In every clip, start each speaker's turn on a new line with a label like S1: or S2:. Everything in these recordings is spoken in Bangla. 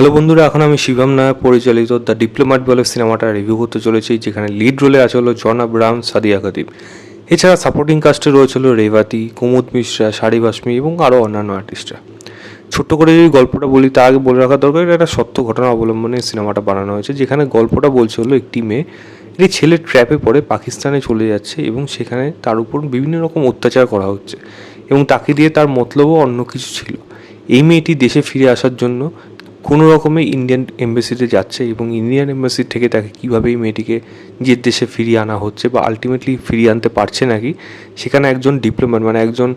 S1: হ্যালো বন্ধুরা, এখন আমি শিবম নায়ক পরিচালিত দ্য ডিপ্লোম্যাট বলে সিনেমাটা রিভিউ করতে চলেছি, যেখানে লিড রোলে আছে হলো জন আব্রাহাম, সাদিয়া খাদিব। এছাড়া সাপোর্টিং কাস্টে রয়েছিল রেবাতি, কুমুদ মিশ্রা, শাড়ি বাসমি এবং আরও অন্যান্য আর্টিস্টরা। ছোট্ট করে যদি গল্পটা বলি, তার আগে বলে রাখা দরকার এটা একটা সত্য ঘটনা অবলম্বনে সিনেমাটা বানানো হয়েছে, যেখানে গল্পটা বলছে হলো একটি মেয়ে একটি ছেলের ট্র্যাপে পড়ে পাকিস্তানে চলে যাচ্ছে এবং সেখানে তার উপর বিভিন্ন রকম অত্যাচার করা হচ্ছে এবং তাকে দিয়ে তার মতলবও অন্য কিছু ছিল। এই মেয়েটি দেশে ফিরে আসার জন্য কোনো রকমে ইন্ডিয়ান এম্বাসিতে যাচ্ছে এবং ইন্ডিয়ান এম্বাসি থেকে তাকে কীভাবে এই মেয়েটিকে যে দেশে ফিরিয়ে আনা হচ্ছে বা আলটিমেটলি ফিরিয়ে আনতে পারছে নাকি, সেখানে একজন ডিপ্লোম্যাট মানে একজন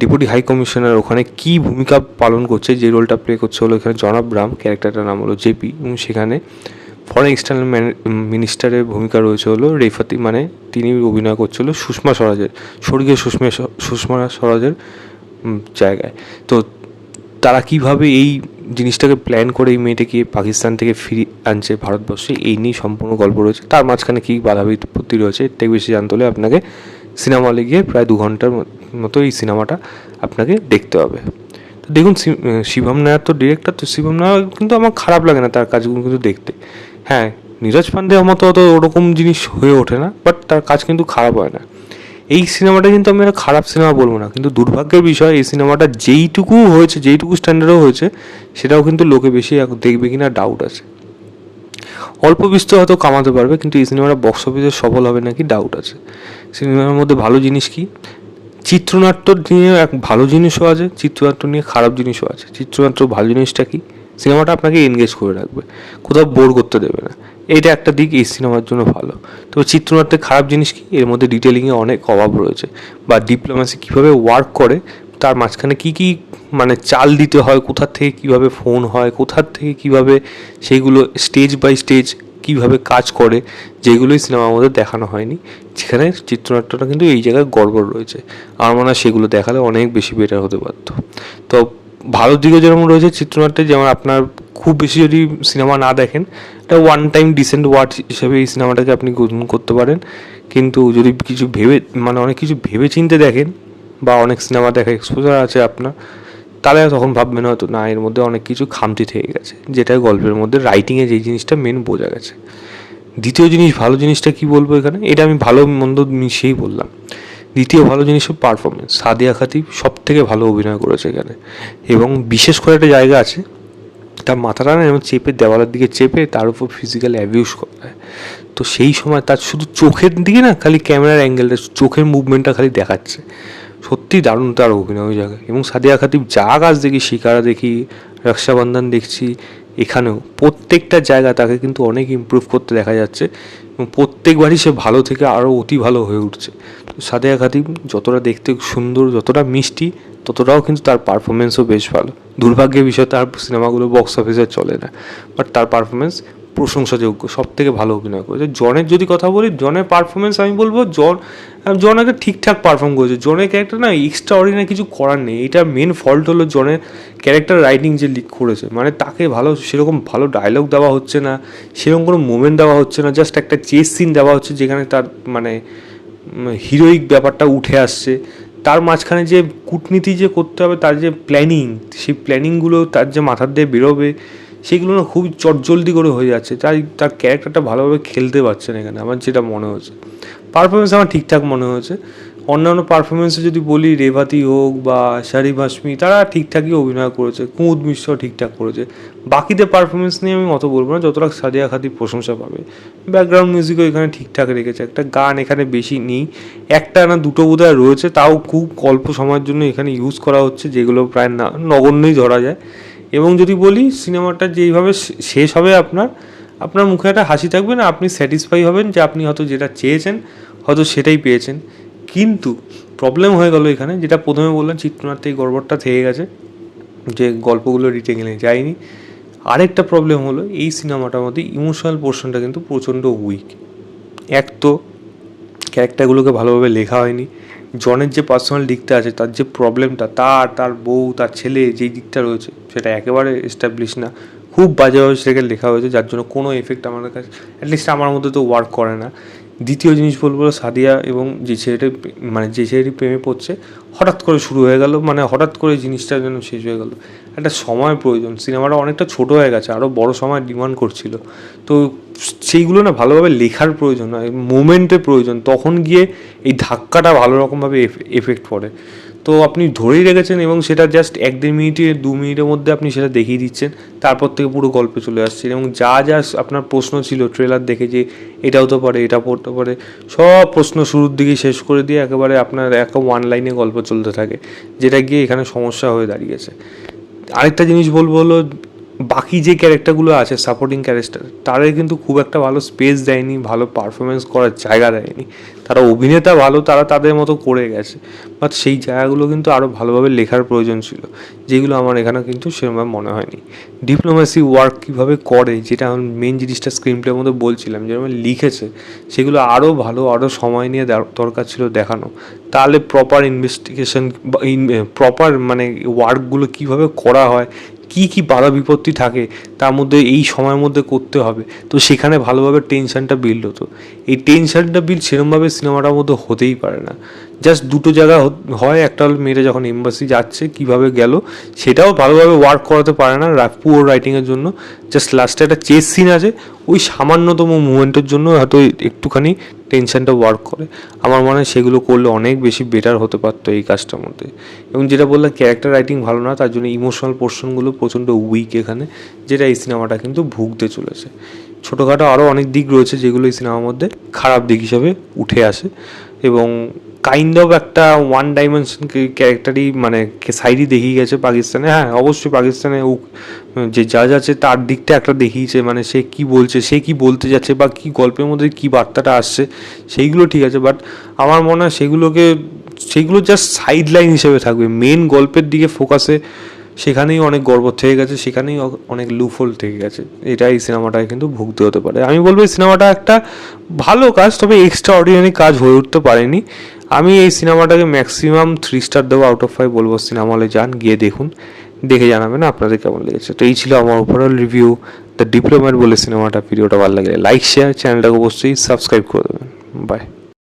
S1: ডেপুটি হাই কমিশনার ওখানে কী ভূমিকা পালন করছে, যে রোলটা প্লে করছে হলো এখানে জন আব্রাহাম, ক্যারেক্টারটার নাম হলো জেপি, এবং সেখানে ফরেন এক্সটার্নাল মিনিস্টারের ভূমিকা রয়েছে হলো রেফাতি, মানে তিনি অভিনয় করছিল সুষমা স্বরাজের, স্বর্গীয় সুষমা স্বরাজের জায়গায়। তো তারা কিভাবে এই জিনিসটাকে প্ল্যান করে এই মেয়েটাকে পাকিস্তান থেকে ফিরিয়ে আনছে ভারতবর্ষে, এই নিয়ে সম্পূর্ণ গল্প রয়েছে। তার মাঝখানে কী বাধা বিপত্তি রয়েছে, এর থেকে বেশি জানতে হলে আপনাকে সিনেমা হলে গিয়ে প্রায় 2 ঘন্টার মতো এই সিনেমাটা আপনাকে দেখতে হবে। তো দেখুন, শিবম নায়ার তো ডিরেক্টর, তো শিবম নায়ার কিন্তু আমার খারাপ লাগে না তার কাজগুলো কিন্তু দেখতে। হ্যাঁ, নীরজ পান্ডের মতো অত ওরকম জিনিস হয়ে ওঠে না, বাট তার কাজ কিন্তু খারাপ হয় না। এই সিনেমাটা কিন্তু আমি একটা খারাপ সিনেমা বলবো না, কিন্তু দুর্ভাগ্যের বিষয় এই সিনেমাটা যেইটুকু হয়েছে, যেইটুকু স্ট্যান্ডার্ডও হয়েছে, সেটাও কিন্তু লোকে বেশি দেখবে কিনা ডাউট আছে। অল্প বিস্তর হয়তো কামাতে পারবে, কিন্তু এই সিনেমাটা বক্স অফিসে সফল হবে নাকি ডাউট আছে। সিনেমার মধ্যে ভালো জিনিস কি, চিত্রনাট্য নিয়ে এক ভালো জিনিসও আছে, চিত্রনাট্য নিয়ে খারাপ জিনিসও আছে। চিত্রনাট্য ভালো জিনিসটা কি, সিনেমাটা আপনাকে এনগেজ করে রাখবে, কোথাও বোর করতে দেবে না, এইটা একটা দিক এই সিনেমার জন্য ভালো। তবে চিত্রনাট্যের খারাপ জিনিস কি, এর মধ্যে ডিটেলিংয়ে অনেক অভাব রয়েছে, বা ডিপ্লোম্যাসি কীভাবে ওয়ার্ক করে, তার মাঝখানে কী কী মানে চাল দিতে হয়, কোথার থেকে কীভাবে ফোন হয়, কোথার থেকে কীভাবে সেইগুলো স্টেজ বাই স্টেজ কীভাবে কাজ করে, যেগুলোই সিনেমার মধ্যে দেখানো হয়নি, যেখানে চিত্রনাট্যটা কিন্তু এই জায়গায় গড়বড় রয়েছে। আমার মনে হয় সেগুলো দেখালে অনেক বেশি বেটার হতে পারত। তো ভালো দিকও যেরকম রয়েছে চিত্রনাট্যে, যেমন আপনার খুব বেশি যদি সিনেমা না দেখেন, এটা ওয়ান টাইম ডিসেন্ট ওয়াচ হিসেবে এই সিনেমাটাকে আপনি গ্রহণ করতে পারেন। কিন্তু যদি কিছু ভেবে মানে অনেক কিছু ভেবে চিনতে দেখেন, বা অনেক সিনেমা দেখা এক্সপোজার আছে আপনার, তাহলে তখন ভাববেন হয়তো না, এর মধ্যে অনেক কিছু খামতি থেকে গেছে, যেটা গল্পের মধ্যে রাইটিংয়ে যেই জিনিসটা মেন বোঝা গেছে। দ্বিতীয় জিনিস, ভালো জিনিসটা কি বলবো এখানে, এটা আমি ভালো মন্দ মিশিয়েই বললাম। দ্বিতীয় ভালো জিনিস হল পারফরমেন্স। সাদিয়া খাতিব সব থেকে ভালো অভিনয় করেছে এখানে, এবং বিশেষ করে একটা জায়গা আছে, তার মাথাটা না এমন চেপে, দেওয়ালের দিকে চেপে তার উপর ফিজিক্যাল অ্যাবিউজ করা হয়। তো সেই সময় তার শুধু চোখের দিকে না, খালি ক্যামেরার অ্যাঙ্গেলটা, চোখের মুভমেন্টটা খালি দেখাচ্ছে, সত্যি দারুণ তার অভিনয় ওই জায়গায়। এবং সাদিয়া খাতিব যা কাজ দেখি, শিকারা দেখি, রক্ষাবন্ধন দেখছি, এখানেও প্রত্যেকটা জায়গা তাকে কিন্তু অনেক ইমপ্রুভ করতে দেখা যাচ্ছে, এবং প্রত্যেকবারই সে ভালো থেকে আরও অতি ভালো হয়ে উঠছে। তো সাদিয়া খাতিব যতটা দেখতে সুন্দর, যতটা মিষ্টি, ততটাও কিন্তু তার পারফরমেন্সও বেশ ভালো। দুর্ভাগ্যের বিষয়, তার সিনেমাগুলো বক্স অফিসে চলে না, বাট তার পারফরমেন্স প্রশংসাযোগ্য, সব থেকে ভালো অভিনয় করেছে। জনের যদি কথা বলি, জনের পারফরমেন্স আমি বলবো জন একটা ঠিকঠাক পারফর্ম করেছে। জনের ক্যারেক্টার না এক্সট্রা অর্ডিনারি কিছু করার নেই, এটার মেন ফল্ট হলো জনের ক্যারেক্টার রাইটিং যে লিক করেছে, মানে তাকে সেরকম ভালো ডায়লগ দেওয়া হচ্ছে না, সেরকম কোনো মোমেন্ট দেওয়া হচ্ছে না, জাস্ট একটা চেস সিন দেওয়া হচ্ছে যেখানে তার মানে হিরোইক ব্যাপারটা উঠে আসছে। তার মাঝখানে যে কূটনীতি যে করতে হবে, তার যে প্ল্যানিং, সেই প্ল্যানিংগুলো তার যে মাথার দিয়ে বেরোবে, সেগুলো না খুবই চটজলদি করে হয়ে যাচ্ছে। তার ক্যারেক্টারটা ভালোভাবে খেলতে পারছে না এখানে, আমার যেটা মনে হচ্ছে। পারফরমেন্স আমার ঠিকঠাক মনে হয়েছে। অন্যান্য পারফরমেন্সে যদি বলি, রেবাতি হোক বা শারিফ হাশমি, তারা ঠিকঠাকই অভিনয় করেছে, কুমুদ মিশ্র ঠিকঠাক করেছে। বাকিদের পারফরমেন্স নিয়ে আমি অত বলবো না, যতটা সাদিয়া খাতিব প্রশংসা পাবে। ব্যাকগ্রাউন্ড মিউজিকও এখানে ঠিকঠাক রেখেছে, একটা গান এখানে বেশি নেই, একটা না দুটো বোধহয় রয়েছে, তাও খুব অল্প সময়ের জন্য এখানে ইউজ করা হচ্ছে, যেগুলো প্রায় নগণ্যই ধরা যায়। এবং যদি বলি, সিনেমাটা যেইভাবে শেষ হবে, আপনার মুখে একটা হাসি থাকবে না, আপনি স্যাটিসফাই হবেন যে আপনি হয়তো যেটা চেয়েছেন হয়তো সেটাই পেয়েছেন। কিন্তু প্রবলেম হয়ে গেল এখানে, যেটা প্রথমে বললাম, চিত্রনাট্যে এই গড়বড়টা থেকে গেছে, যে গল্পগুলো রিটেলে যায়নি। আরেকটা প্রবলেম হলো, এই সিনেমাটার মধ্যে ইমোশনাল পোর্শনটা কিন্তু প্রচণ্ড উইক। এক তো ক্যারেক্টারগুলোকে ভালোভাবে লেখা হয়নি। জনের যে পার্সোনাল দিকটা আছে, তার যে প্রবলেমটা, তার বউ, তার ছেলে, যেই দিকটা রয়েছে, সেটা একেবারে এস্টাবলিশ না, খুব বাজেভাবে সেটাকে লেখা হয়েছে, যার জন্য কোনো এফেক্ট আমাদের কাছে, অ্যাটলিস্ট আমার মধ্যে তো ওয়ার্ক করে না। দ্বিতীয় জিনিস বলবো সাদিয়া এবং যে ছেলেটা মানে যে ছেলেটি প্রেমে পড়ছে হঠাৎ করে শুরু হয়ে গেল, মানে হঠাৎ করে জিনিসটা যেন শেষ হয়ে গেল। একটা সময় প্রয়োজন, সিনেমাটা অনেকটা ছোট হয়ে গেছে, আরও বড় সময় ডিমান্ড করছিল। তো সেইগুলো না ভালোভাবে লেখার প্রয়োজন হয়, মোমেন্টের প্রয়োজন, তখন গিয়ে এই ধাক্কাটা ভালো রকমভাবে এফেক্ট পড়ে। তো আপনি ধরেই রেখেছেন এবং সেটা জাস্ট 1-1.5 মিনিটে 2 মিনিটের মধ্যে আপনি সেটা দেখিয়ে দিচ্ছেন, তারপর থেকে পুরো গল্পে চলে আসছে। এবং যা যা আপনার প্রশ্ন ছিল ট্রেলার দেখে যে এটাও তো পারে, এটা পড়তে পারে, সব প্রশ্ন শুরুর দিকে শেষ করে দিয়ে একেবারে আপনার ওয়ান লাইনে গল্প চলতে থাকে, যেটা গিয়ে এখানে সমস্যা হয়ে দাঁড়িয়েছে। আরেকটা জিনিস বলবো হলো বাকি যে ক্যারেক্টারগুলো আছে সাপোর্টিং ক্যারেক্টার, তারা কিন্তু খুব একটা ভালো স্পেস দেয়নি, ভালো পারফরমেন্স করার জায়গা দেয়নি। তারা অভিনেতা ভালো, তারা তাদের মতো করে গেছে, বাট সেই জায়গাগুলো কিন্তু আরও ভালোভাবে লেখার প্রয়োজন ছিল, যেগুলো আমার এখানে কিন্তু সেরকম মনে হয়নি। ডিপ্লোম্যাসি ওয়ার্ক কীভাবে করে, যেটা আমি মেন জিনিসটা স্ক্রিন প্লের মধ্যে বলছিলাম, যেরকম লিখেছে সেগুলো আরও ভালো, আরও সময় নিয়ে দরকার ছিল দেখানো। তাহলে প্রপার ইনভেস্টিগেশন বা প্রপার মানে ওয়ার্কগুলো কীভাবে করা হয়, কী কী বাধা বিপত্তি থাকে তার মধ্যে এই সময়ের মধ্যে করতে হবে, তো সেখানে ভালোভাবে টেনশনটা বিল্ড হতো। এই টেনশনটা বিল্ড সেরকমভাবে সিনেমাটার মধ্যে হতেই পারে না। জাস্ট দুটো জায়গা হয়, একটা হল মেয়েটা যখন এম্বাসি যাচ্ছে কীভাবে গেল, সেটাও ভালোভাবে ওয়ার্ক করাতে পারে না পুয়ার রাইটিংয়ের জন্য। জাস্ট লাস্টে একটা চেস সিন আছে, ওই সামান্যতম মুভমেন্টের জন্য হয়তো একটুখানি টেনশনটা ওয়ার্ক করে। আমার মনে হয় সেগুলো করলে অনেক বেশি বেটার হতে পারতো এই কাজটার মধ্যে। এবং যেটা বললাম ক্যারেক্টার রাইটিং ভালো না, তার জন্য ইমোশনাল পোর্শনগুলো প্রচণ্ড উইক এখানে, যেটা এই সিনেমাটা কিন্তু ভুগতে চলেছে। ছোটোখাটো আরও অনেক দিক রয়েছে যেগুলো এই সিনেমার মধ্যে খারাপ দিক হিসাবে উঠে আসে, এবং কাইন্ড অফ একটা ওয়ান ডাইমেনশন ক্যারেক্টারই মানে সাইডই দেখিয়ে গেছে পাকিস্তানে। হ্যাঁ অবশ্যই পাকিস্তানে যে জাজ আছে তার দিকটা একটা দেখিয়েছে, মানে সে কি বলছে, সে কি বলতে যাচ্ছে, বা কি গল্পের মধ্যে কি বার্তাটা আসছে, সেইগুলো ঠিক আছে। বাট আমার মনে হয় সেগুলো জাস্ট সাইড লাইন হিসেবে থাকবে, মেন গল্পের দিকে ফোকাসে সেখানেই অনেক গর্ব থেকে গেছে, সেখানেই অনেক লুফল থেকে গেছে। এটাই সিনেমাটায় কিন্তু ভুগতে হতে পারে। আমি বলবো এই সিনেমাটা একটা ভালো কাজ, তবে এক্সট্রা অর্ডিনারি কাজ হয়ে উঠতে পারেনি। আমি এই সিনেমাটাকে ম্যাক্সিমাম 3 স্টার দেবো, আউট অফ 5 বলবো। সিনেমা হলে যান, গিয়ে দেখুন, দেখে জানাবেন আপনাদের কেমন লেগেছে। তো এই ছিল আমার ওভারঅল রিভিউ দ্য ডিপ্লোম্যাট বলে সিনেমাটা। ভিডিওটা ভালো লাগলে লাইক শেয়ার, চ্যানেলটাকে অবশ্যই সাবস্ক্রাইব করে দেবেন। বাই।